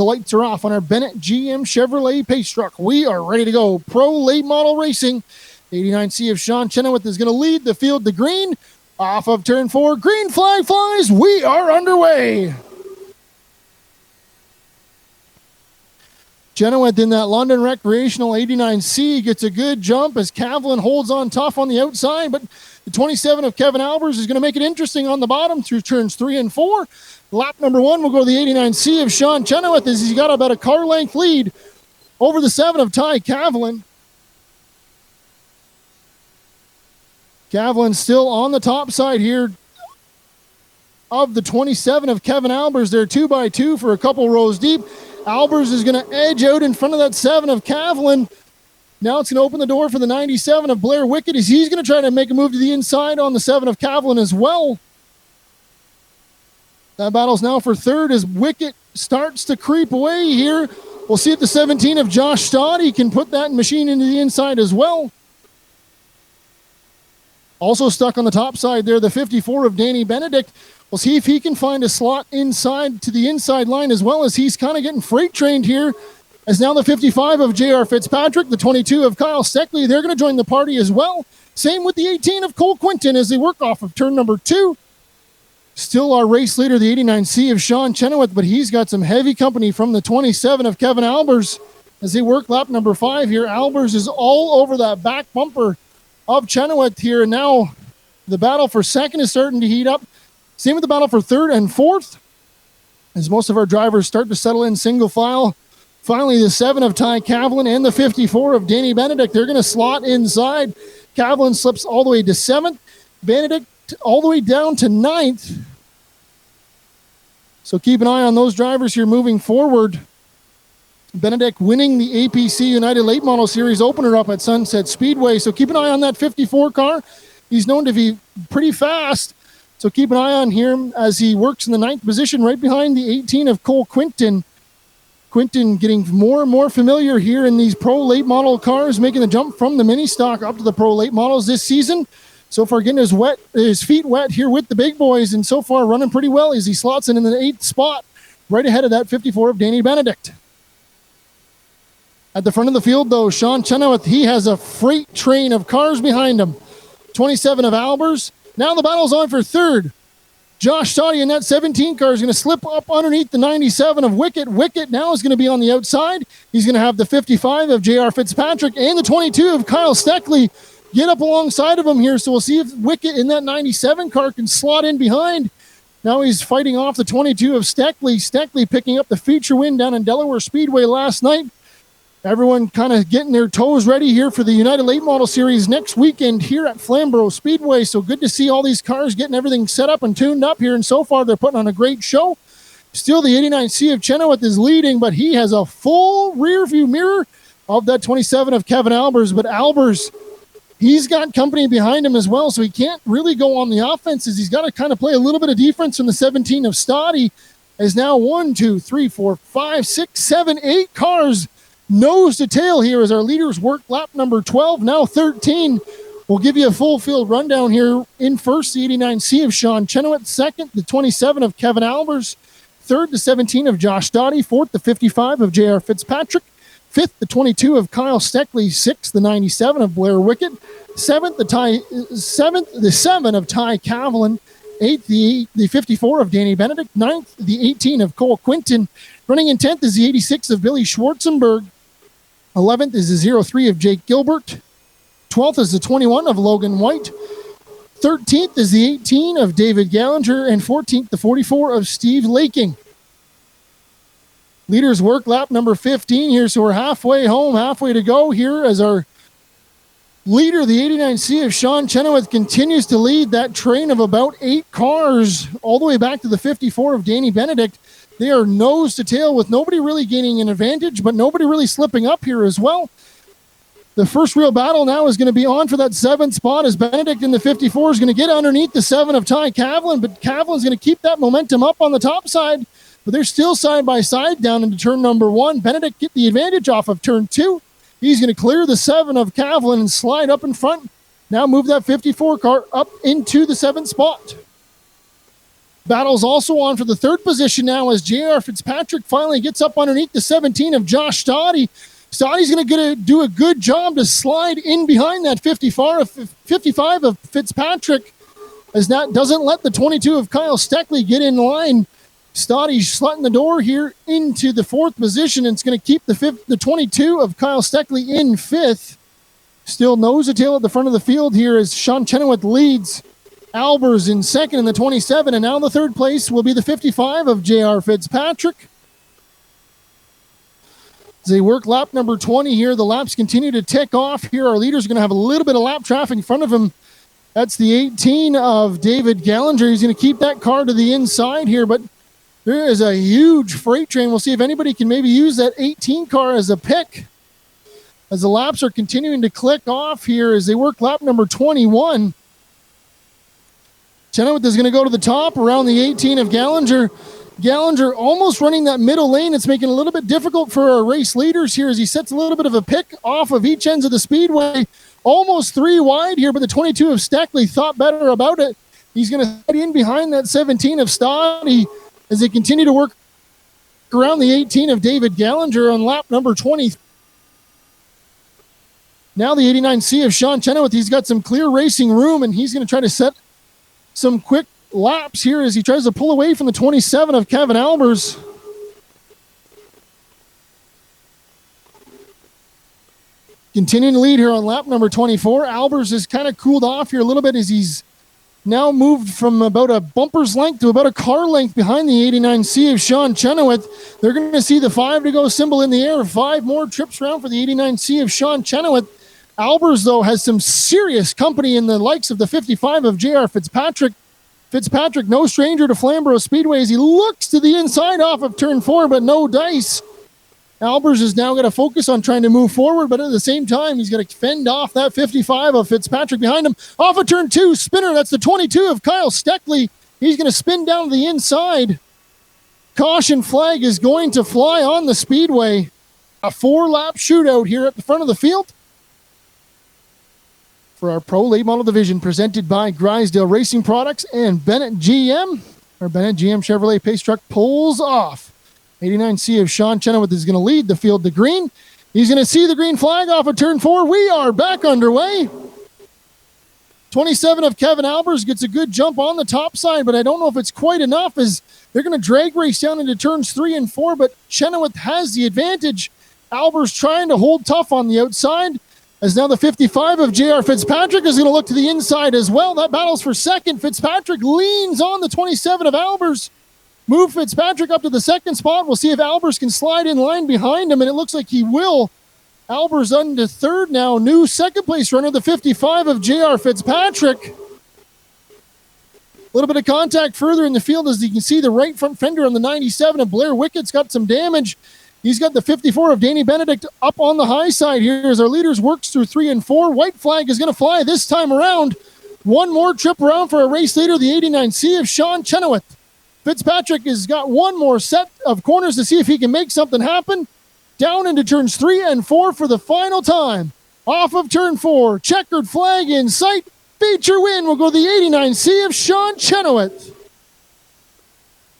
the lights are off on our Bennett GM Chevrolet Pace Truck. We are ready to go. Pro late model racing. 89C of Shawn Chenoweth is going to lead the field to green. Off of turn 4, green flag flies. We are underway. Chenoweth in that London Recreational 89C gets a good jump as Cavlin holds on tough on the outside, but the 27 of Kevin Albers is going to make it interesting on the bottom through turns 3 and 4. Lap number 1 will go to the 89C of Shawn Chenoweth as he's got about a car length lead over the 7 of Ty Cavlin. Cavlin still on the top side here of the 27 of Kevin Albers. They're 2x2 for a couple rows deep. Albers is going to edge out in front of that 7 of Cavlin. Now it's going to open the door for the 97 of Blair Wickett as he's going to try to make a move to the inside on the 7 of Cavlin as well. That battle's now for third as Wickett starts to creep away here. We'll see if the 17 of Josh Stade can put that machine into the inside as well. Also stuck on the top side there, the 54 of Danny Benedict. We'll see if he can find a slot inside to the inside line as well as he's kind of getting freight trained here. As now the 55 of Jr Fitzpatrick, the 22 of Kyle Steckley, they're going to join the party as well. Same with the 18 of Cole Quinton as they work off of turn number 2. Still our race leader, the 89C of Shawn Chenoweth, but he's got some heavy company from the 27 of Kevin Albers as they work lap number 5 here. Albers is all over that back bumper of Chenoweth here, and now the battle for second is starting to heat up. Same with the battle for third and fourth as most of our drivers start to settle in single file. Finally, the 7 of Ty Cavlin and the 54 of Danny Benedict, they're going to slot inside. Cavlin slips all the way to 7th. Benedict all the way down to 9th. So keep an eye on those drivers here moving forward. Benedict winning the APC United Late Model Series opener up at Sunset Speedway. So keep an eye on that 54 car. He's known to be pretty fast. So keep an eye on him as he works in the 9th position right behind the 18 of Cole Quinton. Quinton getting more and more familiar here in these pro late model cars, making the jump from the mini stock up to the pro late models this season. So far getting his feet wet here with the big boys, and so far running pretty well as he slots in the 8th spot right ahead of that 54 of Danny Benedict. At the front of the field, though, Shawn Chenoweth, he has a freight train of cars behind him. 27 of Albers. Now the battle's on for third. Josh Stade in that 17 car is going to slip up underneath the 97 of Wickett. Wickett now is going to be on the outside. He's going to have the 55 of Jr Fitzpatrick and the 22 of Kyle Steckley get up alongside of him here. So we'll see if Wickett in that 97 car can slot in behind. Now he's fighting off the 22 of Steckley. Steckley picking up the feature win down in Delaware Speedway last night. Everyone kind of getting their toes ready here for the United Late Model Series next weekend here at Flamboro Speedway. So good to see all these cars getting everything set up and tuned up here. And so far, they're putting on a great show. Still, the 89C of Chenoweth is leading, but he has a full rear view mirror of that 27 of Kevin Albers. But Albers, he's got company behind him as well, so he can't really go on the offenses. He's got to kind of play a little bit of defense from the 17 of Stade. As now 1, 2, 3, 4, 5, 6, 7, 8 cars nose to tail here as our leaders work lap number 12, now 13. We'll give you a full field rundown here. In first, the 89C of Shawn Chenoweth. Second, the 27 of Kevin Albers. Third, the 17 of Josh Stade. Fourth, the 55 of Jr Fitzpatrick. Fifth, the 22 of Kyle Steckley. Sixth, the 97 of Blair Wickett. Seventh, the 7 of Ty Cavlin. Eighth, the 54 of Danny Benedict. Ninth, the 18 of Cole Quinton. Running in 10th is the 86 of Billy Schwarzenberg. 11th is the 03 of Jake Gilbert. 12th is the 21 of Logan White. 13th is the 18 of David Gallinger. And 14th, the 44 of Steve Laking. Leaders work lap number 15 here, so we're halfway home, halfway to go here as our leader, the 89C of Shawn Chenoweth, continues to lead that train of about 8 cars all the way back to the 54 of Danny Benedict. They are nose to tail with nobody really gaining an advantage, but nobody really slipping up here as well. The first real battle now is going to be on for that 7th spot as Benedict in the 54 is going to get underneath the 7 of Ty Cavlin, but Cavlin's going to keep that momentum up on the top side, but they're still side by side down into turn number 1. Benedict get the advantage off of turn 2. He's going to clear the 7 of Cavlin and slide up in front. Now move that 54 car up into the 7th spot. Battle's also on for the third position now as Jr Fitzpatrick finally gets up underneath the 17 of Josh Stade. Stade's going to do a good job to slide in behind that 55 of Fitzpatrick, as that doesn't let the 22 of Kyle Steckley get in line. Stade's slutting the door here into the fourth position, and it's going to keep the 22 of Kyle Steckley in fifth. Still nose to tail at the front of the field here as Shawn Chenoweth leads. Albers in second in the 27, and now in the third place will be the 55 of Jr Fitzpatrick. As they work lap number 20 here, the laps continue to tick off here. Our leader's going to have a little bit of lap traffic in front of him. That's the 18 of David Gallinger. He's going to keep that car to the inside here, but there is a huge freight train. We'll see if anybody can maybe use that 18 car as a pick. As the laps are continuing to click off here as they work lap number 21. Chenoweth is going to go to the top around the 18 of Gallinger. Gallinger almost running that middle lane. It's making it a little bit difficult for our race leaders here as he sets a little bit of a pick off of each ends of the speedway. Almost 3 wide here, but the 22 of Steckley thought better about it. He's going to head in behind that 17 of Stade as they continue to work around the 18 of David Gallinger on lap number 20. Now the 89C of Shawn Chenoweth. He's got some clear racing room, and he's going to try to set some quick laps here as he tries to pull away from the 27 of Kevin Albers. Continuing to lead here on lap number 24. Albers has kind of cooled off here a little bit as he's now moved from about a bumper's length to about a car length behind the 89C of Shawn Chenoweth. They're going to see the 5 to go symbol in the air. 5 more trips around for the 89C of Shawn Chenoweth. Albers, though, has some serious company in the likes of the 55 of Jr Fitzpatrick. Fitzpatrick, no stranger to Flamboro Speedway as he looks to the inside off of turn 4, but no dice. Albers is now going to focus on trying to move forward, but at the same time, he's going to fend off that 55 of Fitzpatrick behind him. Off of turn 2, spinner, that's the 22 of Kyle Steckley. He's going to spin down to the inside. Caution flag is going to fly on the speedway. A 4-lap shootout here at the front of the field for our Pro Late Model Division, presented by Grisdale Racing Products and Bennett GM. Our Bennett GM Chevrolet Pace Truck pulls off. 89C of Shawn Chenoweth is going to lead the field to green. He's going to see the green flag off of turn 4. We are back underway. 27 of Kevin Albers gets a good jump on the top side, but I don't know if it's quite enough as they're going to drag race down into turns 3 and 4, but Chenoweth has the advantage. Albers trying to hold tough on the outside. As now the 55 of Jr Fitzpatrick is going to look to the inside as well. That battles for second. Fitzpatrick leans on the 27 of Albers. Move Fitzpatrick up to the second spot. We'll see if Albers can slide in line behind him, and it looks like he will. Albers into third now. New second place runner, the 55 of Jr Fitzpatrick. A little bit of contact further in the field as you can see the right front fender on the 97 of Blair Wickett's got some damage. He's got the 54 of Danny Benedict up on the high side here as our leaders works through 3 and 4. White flag is going to fly this time around. One more trip around for a race leader, the 89C of Shawn Chenoweth. Fitzpatrick has got one more set of corners to see if he can make something happen. Down into turns 3 and 4 for the final time. Off of turn 4, checkered flag in sight. Feature win will go the 89C of Shawn Chenoweth.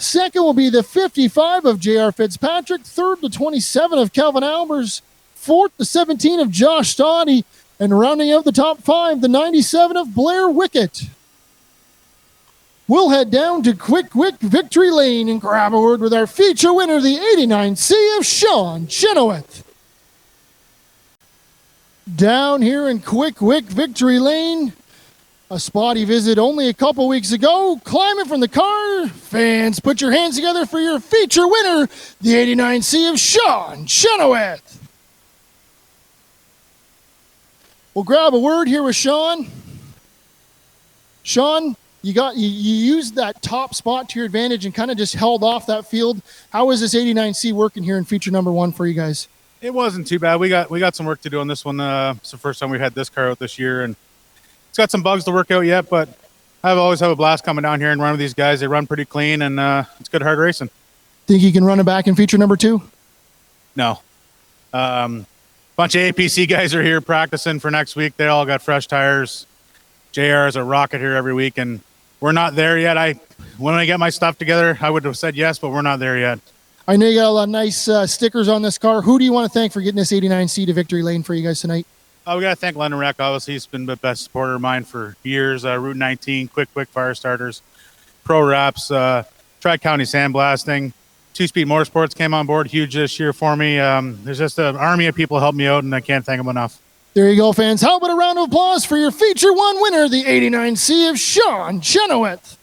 Second will be the 55 of Jr Fitzpatrick. Third, the 27 of Kevin Albers. Fourth, the 17 of Josh Stade. And rounding out the top 5, the 97 of Blair Wickett. We'll head down to Quick Victory Lane and grab a word with our feature winner, the 89C of Shawn Chenoweth. Down here in Quick Victory Lane, a spotty visit only a couple weeks ago. Climbing from the car, fans, put your hands together for your feature winner, the 89C of Shawn Chenoweth. We'll grab a word here with Shawn. Shawn, you used that top spot to your advantage and kind of just held off that field. How is this 89C working here in feature number 1 for you guys? It wasn't too bad. We got some work to do on this one. It's the first time we had this car out this year, and it's got some bugs to work out yet, but I always have a blast coming down here and running with these guys. They run pretty clean, and it's good hard racing. Think you can run it back in feature number 2? No. Bunch of APC guys are here practicing for next week. They all got fresh tires. JR is a rocket here every week, and we're not there yet. When I get my stuff together, I would have said yes, but we're not there yet. I know you got a lot of nice stickers on this car. Who do you want to thank for getting this 89C to victory lane for you guys tonight? We got to thank London Rec. Obviously, he's been the best supporter of mine for years. Route 19, quick fire starters, pro wraps, Tri-County sandblasting. Two-Speed Motorsports came on board huge this year for me. There's just an army of people helping me out, and I can't thank them enough. There you go, fans. How about a round of applause for your feature one winner, the 89C of Shawn Chenoweth?